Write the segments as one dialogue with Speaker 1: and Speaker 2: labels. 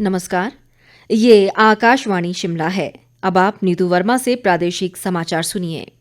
Speaker 1: नमस्कार। ये आकाशवाणी शिमला है। अब आप नीतू वर्मा से प्रादेशिक समाचार सुनिए।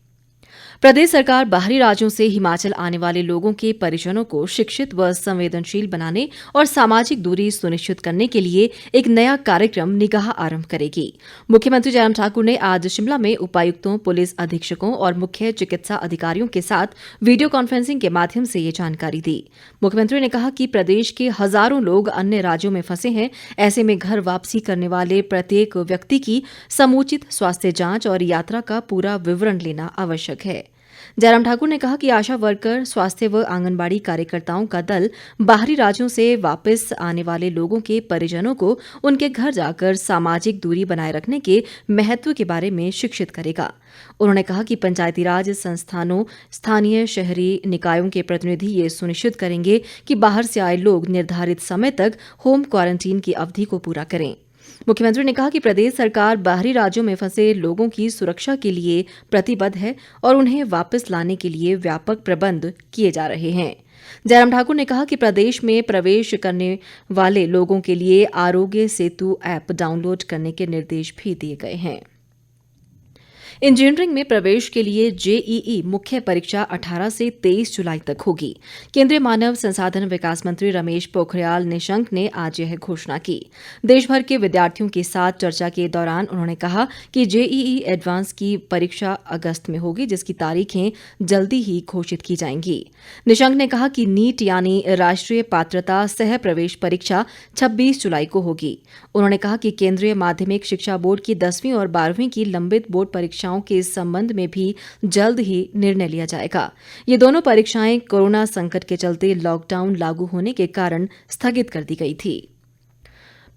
Speaker 1: प्रदेश सरकार बाहरी राज्यों से हिमाचल आने वाले लोगों के परिजनों को शिक्षित व संवेदनशील बनाने और सामाजिक दूरी सुनिश्चित करने के लिए एक नया कार्यक्रम निगाह आरंभ करेगी। मुख्यमंत्री जयराम ठाकुर ने आज शिमला में उपायुक्तों, पुलिस अधीक्षकों और मुख्य चिकित्सा अधिकारियों के साथ वीडियो कॉन्फ्रेंसिंग के माध्यम से ये जानकारी दी। मुख्यमंत्री ने कहा कि प्रदेश के हजारों लोग अन्य राज्यों में फंसे हैं। ऐसे में घर वापसी करने वाले प्रत्येक व्यक्ति की समुचित स्वास्थ्य जांच और यात्रा का पूरा विवरण लेना आवश्यक है। जयराम ठाकुर ने कहा कि आशा वर्कर, स्वास्थ्य व आंगनबाड़ी कार्यकर्ताओं का दल बाहरी राज्यों से वापस आने वाले लोगों के परिजनों को उनके घर जाकर सामाजिक दूरी बनाए रखने के महत्व के बारे में शिक्षित करेगा। उन्होंने कहा कि पंचायती राज संस्थानों, स्थानीय शहरी निकायों के प्रतिनिधि ये सुनिश्चित करेंगे कि बाहर से आए लोग निर्धारित समय तक होम क्वारंटीन की अवधि को पूरा करें। मुख्यमंत्री ने कहा कि प्रदेश सरकार बाहरी राज्यों में फंसे लोगों की सुरक्षा के लिए प्रतिबद्ध है और उन्हें वापस लाने के लिए व्यापक प्रबंध किए जा रहे हैं। जयराम ठाकुर ने कहा कि प्रदेश में प्रवेश करने वाले लोगों के लिए आरोग्य सेतु ऐप डाउनलोड करने के निर्देश भी दिए गए हैं। इंजीनियरिंग में प्रवेश के लिए जेईई मुख्य परीक्षा 18 से 23 जुलाई तक होगी। केंद्रीय मानव संसाधन विकास मंत्री रमेश पोखरियाल निशंक ने आज यह घोषणा की। देश भर के विद्यार्थियों के साथ चर्चा के दौरान उन्होंने कहा कि जेईई एडवांस की परीक्षा अगस्त में होगी, जिसकी तारीखें जल्दी ही घोषित की जाएंगी। निशंक ने कहा कि नीट यानी राष्ट्रीय पात्रता सह प्रवेश परीक्षा 26 जुलाई को होगी। उन्होंने कहा कि केंद्रीय माध्यमिक शिक्षा बोर्ड की 10वीं और 12वीं की लंबित बोर्ड परीक्षाओं के संबंध में भी जल्द ही निर्णय लिया जाएगा। ये दोनों परीक्षाएं कोरोना संकट के चलते लॉकडाउन लागू होने के कारण स्थगित कर दी गई थी।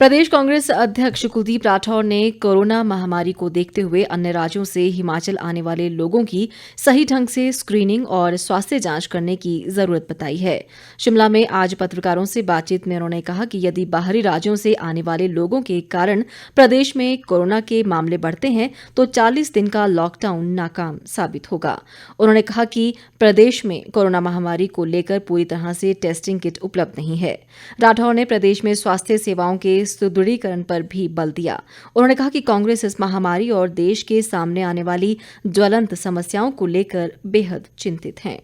Speaker 1: प्रदेश कांग्रेस अध्यक्ष कुलदीप राठौर ने कोरोना महामारी को देखते हुए अन्य राज्यों से हिमाचल आने वाले लोगों की सही ढंग से स्क्रीनिंग और स्वास्थ्य जांच करने की जरूरत बताई है। शिमला में आज पत्रकारों से बातचीत में उन्होंने कहा कि यदि बाहरी राज्यों से आने वाले लोगों के कारण प्रदेश में कोरोना के मामले बढ़ते हैं तो 40 दिन का लॉकडाउन नाकाम साबित होगा। उन्होंने कहा कि प्रदेश में कोरोना महामारी को लेकर पूरी तरह से टेस्टिंग किट उपलब्ध नहीं है। राठौर ने प्रदेश में स्वास्थ्य सेवाओं के सुदृढ़ीकरण पर भी बल दिया। उन्होंने कहा कि कांग्रेस इस महामारी और देश के सामने आने वाली ज्वलंत समस्याओं को लेकर बेहद चिंतित है।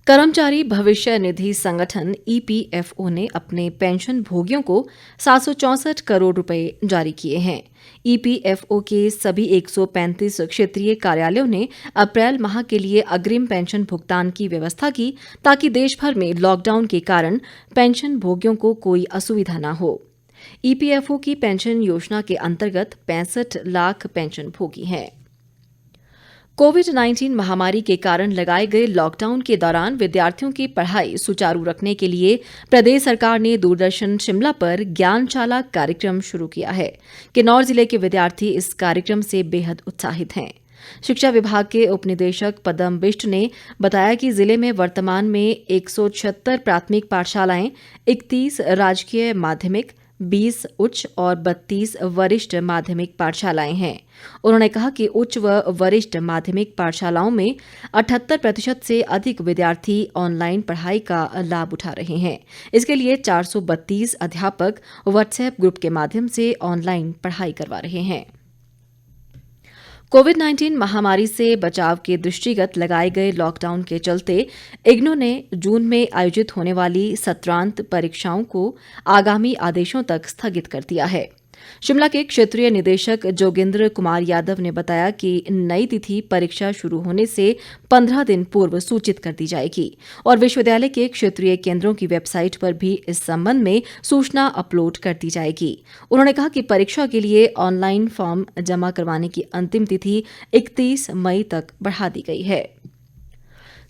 Speaker 1: कर्मचारी भविष्य निधि संगठन ईपीएफओ ने अपने पेंशन भोगियों को 764 करोड़ रुपए जारी किए हैं। ईपीएफओ के सभी 135 क्षेत्रीय कार्यालयों ने अप्रैल माह के लिए अग्रिम पेंशन भुगतान की व्यवस्था की, ताकि देश भर में लॉकडाउन के कारण पेंशन भोगियों को कोई असुविधा न हो। ईपीएफओ की पेंशन योजना के अंतर्गत 65 लाख पेंशन भोगी हैं। कोविड-19 महामारी के कारण लगाए गए लॉकडाउन के दौरान विद्यार्थियों की पढ़ाई सुचारू रखने के लिए प्रदेश सरकार ने दूरदर्शन शिमला पर ज्ञानशाला कार्यक्रम शुरू किया है। किन्नौर जिले के विद्यार्थी इस कार्यक्रम से बेहद उत्साहित हैं। शिक्षा विभाग के उपनिदेशक पदम बिष्ट ने बताया कि जिले में वर्तमान में 176 प्राथमिक पाठशालाएं, 31 राजकीय माध्यमिक, 20 उच्च और 32 वरिष्ठ माध्यमिक पाठशालाएं हैं। उन्होंने कहा कि उच्च व वरिष्ठ माध्यमिक पाठशालाओं में 78% से अधिक विद्यार्थी ऑनलाइन पढ़ाई का लाभ उठा रहे हैं। इसके लिए 432 अध्यापक व्हाट्सएप ग्रुप के माध्यम से ऑनलाइन पढ़ाई करवा रहे हैं। कोविड-19 महामारी से बचाव के दृष्टिगत लगाए गए लॉकडाउन के चलते इग्नू ने जून में आयोजित होने वाली सत्रांत परीक्षाओं को आगामी आदेशों तक स्थगित कर दिया है। शिमला के क्षेत्रीय निदेशक जोगिंद्र कुमार यादव ने बताया कि नई तिथि परीक्षा शुरू होने से 15 दिन पूर्व सूचित कर दी जाएगी और विश्वविद्यालय के क्षेत्रीय केंद्रों की वेबसाइट पर भी इस संबंध में सूचना अपलोड कर दी जाएगी। उन्होंने कहा कि परीक्षा के लिए ऑनलाइन फॉर्म जमा करवाने की अंतिम तिथि 31 मई तक बढ़ा दी गई है।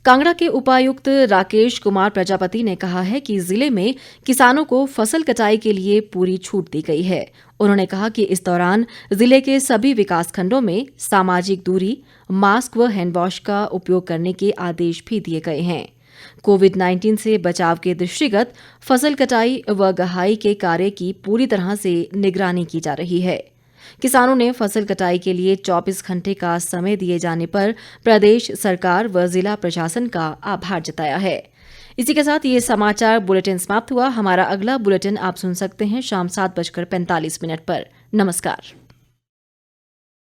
Speaker 1: कांगड़ा के उपायुक्त राकेश कुमार प्रजापति ने कहा है कि जिले में किसानों को फसल कटाई के लिए पूरी छूट दी गई है। उन्होंने कहा कि इस दौरान जिले के सभी विकासखंडों में सामाजिक दूरी, मास्क व हैंडवॉश का उपयोग करने के आदेश भी दिए गए हैं। कोविड-19 से बचाव के दृष्टिगत फसल कटाई व गहाई के कार्य की पूरी तरह से निगरानी की जा रही है। किसानों ने फसल कटाई के लिए 24 घंटे का समय दिए जाने पर प्रदेश सरकार व जिला प्रशासन का आभार जताया है। इसी के साथ ये समाचार बुलेटिन समाप्त हुआ। हमारा अगला बुलेटिन आप सुन सकते हैं शाम 7:45 पर। नमस्कार।